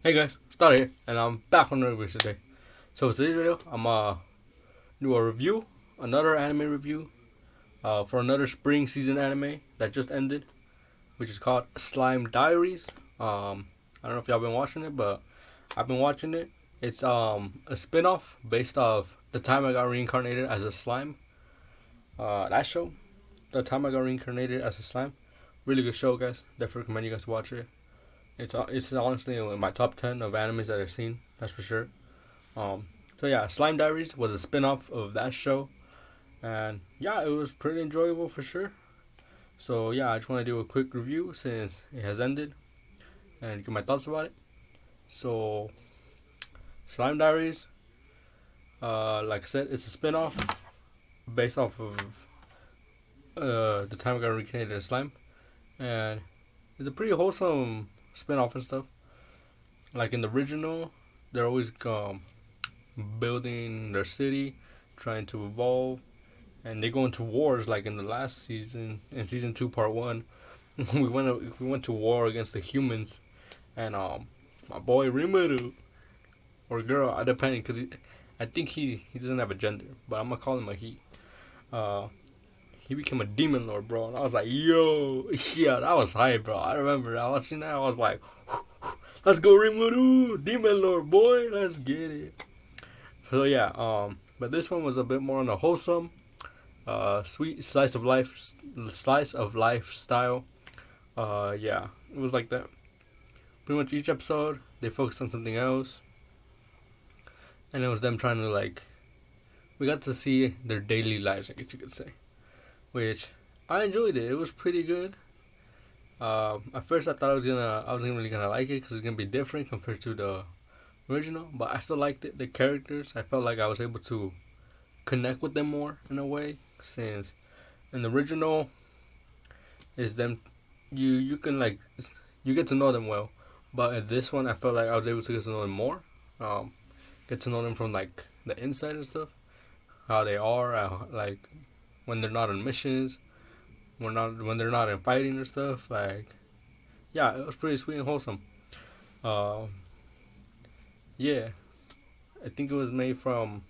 Hey guys, Star here, and I'm back on the review today. So for today's video, I'm do a review, another anime review, for another spring season anime that just ended, which is called Slime Diaries. I don't know if y'all been watching it, but I've been watching it. It's a spinoff based off the time I got reincarnated as a slime. That show, the time I got reincarnated as a slime, really good show, guys. Definitely recommend you guys watch it. It's honestly in my top 10 of animes that I've seen. That's for sure. So yeah, Slime Diaries was a spin-off of that show, and yeah, it was pretty enjoyable for sure. So yeah, I just want to do a quick review since it has ended and give my thoughts about it. So Slime Diaries, like I said, it's a spin-off based off of the time I got reincarnated as slime, and it's a pretty wholesome spin-off and stuff. Like in the original, they're always building their city, trying to evolve, and they go into wars. Like in the last season, in season 2, part 1, we went to war against the humans, and my boy Rimuru, or girl, depending, because I think he doesn't have a gender, but I'm gonna call him a he. Uh, he became a demon lord, bro, and I was like, yo, yeah, that was hype, bro. I remember I watching that. I was like, let's go Rimuru, demon lord, boy, let's get it. So yeah, but this one was a bit more on the wholesome, sweet slice of life style. Yeah, it was like that. Pretty much each episode they focused on something else, and it was them trying to we got to see their daily lives, I guess you could say, which I enjoyed it. It was pretty good. At first I thought I wasn't really gonna like it because it's gonna be different compared to the original, but I still liked it. The characters, I felt like I was able to connect with them more in a way, since in the original is them you can you get to know them well, but in this one I felt like I was able to get to know them more, get to know them from the inside and stuff, how they are, when they're not on missions, when they're not in fighting or stuff. Yeah, it was pretty sweet and wholesome. uh, yeah, I think it was made from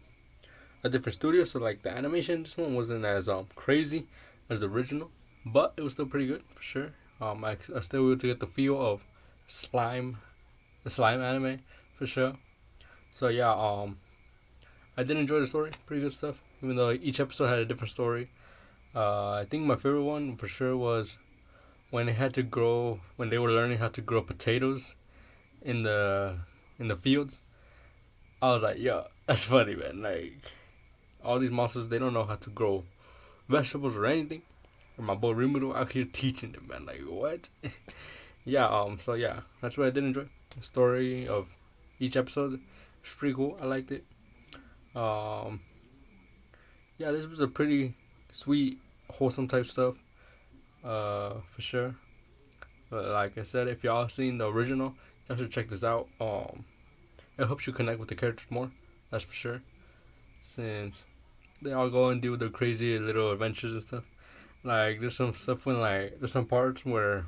a different studio, so the animation this one wasn't as crazy as the original, but it was still pretty good for sure. I still able to get the feel of slime, the slime anime for sure. So yeah, I did enjoy the story, pretty good stuff. Even though each episode had a different story, I think my favorite one for sure was when they were learning how to grow potatoes in the fields. I was like, yo, that's funny, man. All these monsters, they don't know how to grow vegetables or anything. And my boy Rimuru out here teaching them, man. Like, what? Yeah, so yeah, that's what I did enjoy. The story of each episode was pretty cool. I liked it. Um, yeah, this was a pretty sweet, wholesome type stuff, for sure. But like I said, if y'all seen the original, y'all should check this out. It helps you connect with the characters more. That's for sure. Since they all go and do their crazy little adventures and stuff. There's some stuff there's some parts where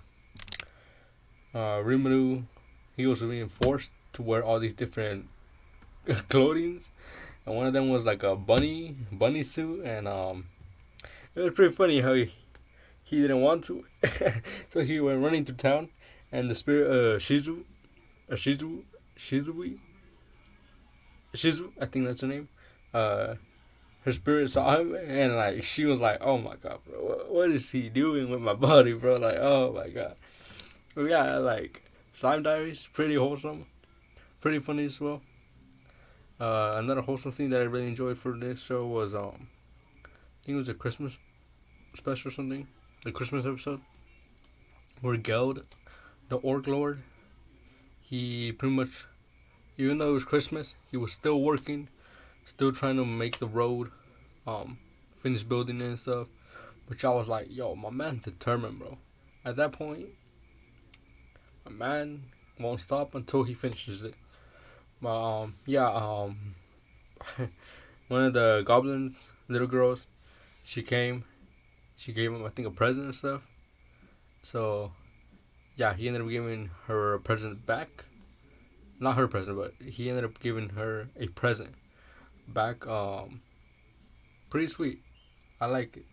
Rimuru, he was being forced to wear all these different clothings, and one of them was like a bunny suit, and it was pretty funny how he didn't want to, so he went running through town, and the spirit Shizui, Shizu, I think that's her name. Her spirit saw him, and she was like, "Oh my god, bro, what is he doing with my body, bro?" Like, oh my god. But yeah, Slime Diaries, pretty wholesome, pretty funny as well. Another wholesome thing that I really enjoyed for this show was I think it was a Christmas special or something, the Christmas episode where Geld, the Orc Lord, he pretty much, even though it was Christmas, he was still working, still trying to make the road, finish building it and stuff. Which I was like, yo, my man's determined, bro. At that point, my man won't stop until he finishes it. But yeah, one of the goblins, little girls, she came. She gave him, I think, a present and stuff. So yeah, he ended up giving her a present back, not her present, but he ended up giving her a present back. Pretty sweet. I like it.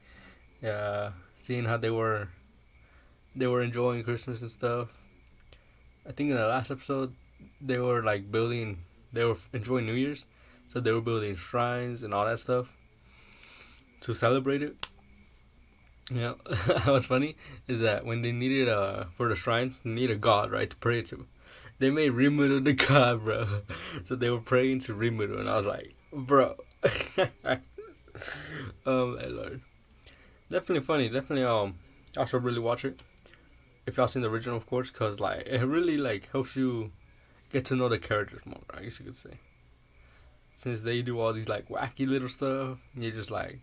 Yeah, seeing how they were enjoying Christmas and stuff. I think in the last episode they were like building. They were enjoying New Year's, so they were building shrines and all that stuff to celebrate it. Yeah, what's funny is that when they needed for the shrines, they needed a god, right, to pray to. They made Rimuru the god, bro. So they were praying to Rimuru, and I was like, bro. Oh my lord, definitely funny. Definitely y'all should really watch it if y'all seen the original, of course, cause like it really like helps you get to know the characters more. I guess you could say, since they do all these like wacky little stuff, you're just like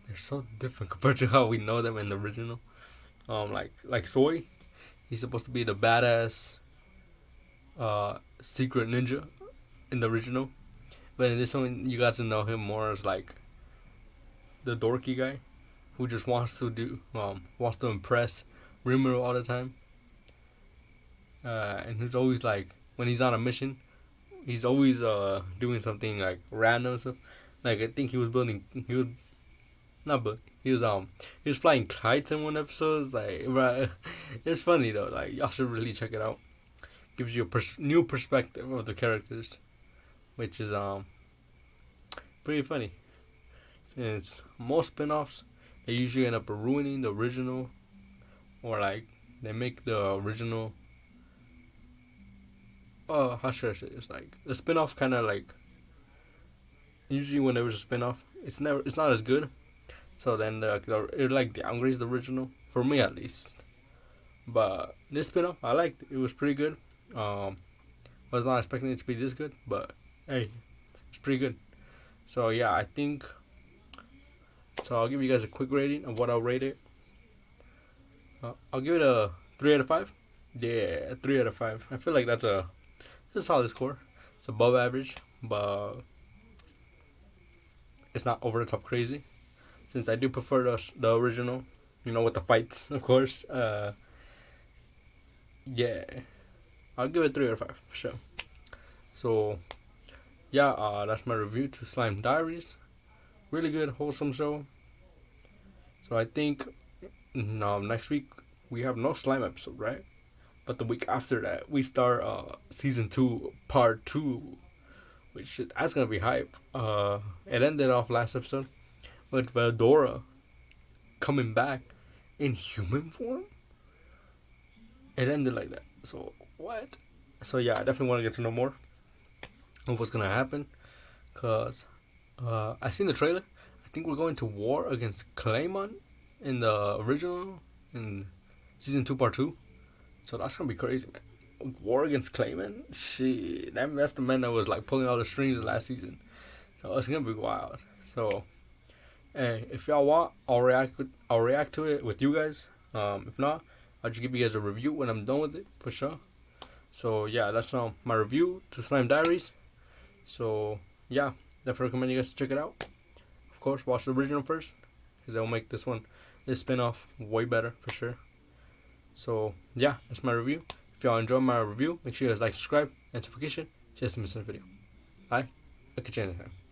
they're so different compared to how we know them in the original. Like Soy, he's supposed to be the badass secret ninja in the original, but in this one you got to know him more as like the dorky guy who just wants to impress Rimuru all the time, and who's always like when he's on a mission, he's always doing something like random stuff. Like I think he was not but he was flying kites in one episode. It's like right, it's funny though. Like y'all should really check it out. Gives you a new perspective of the characters, which is pretty funny. Since most spin-offs, they usually end up ruining the original, or like they make the original. How should I say? It's like the spin-off kind of like usually when there was a spin-off, it's not as good. So then it like downgrades the original for me at least. But this spin-off I liked. It was pretty good. Was not expecting it to be this good, but hey, it's pretty good. So yeah, I think. So I'll give you guys a quick rating of what I'll rate it. I'll give it a 3 out of 5. Yeah, 3 out of 5. I feel like that's a solid score. It's above average, but it's not over the top crazy. Since I do prefer the original, with the fights, of course. Yeah, I'll give it 3 out of 5 for sure. So yeah, that's my review to Slime Diaries. Really good, wholesome show. So I think next week we have no slime episode, right? But the week after that we start season 2, part 2, which that's gonna be hype. It ended off last episode with Vedora coming back in human form. It ended like that. So what? So yeah, I definitely want to get to know more of what's gonna happen, cause I seen the trailer. I think we're going to war against Claymon in the original in season 2, part 2. So that's gonna be crazy, man. War against Claymon? Shit, that's the man that was like pulling all the strings last season. So it's gonna be wild. So, hey, if y'all want, I'll react to it with you guys. If not, I'll just give you guys a review when I'm done with it for sure. So yeah, that's my review to Slime Diaries. So yeah, definitely recommend you guys to check it out. Of course, watch the original first, because they'll make this spin-off way better for sure. So yeah, that's my review. If y'all enjoy my review, make sure you guys like, subscribe, and notification just to miss a video. Alright, I'll catch you next time.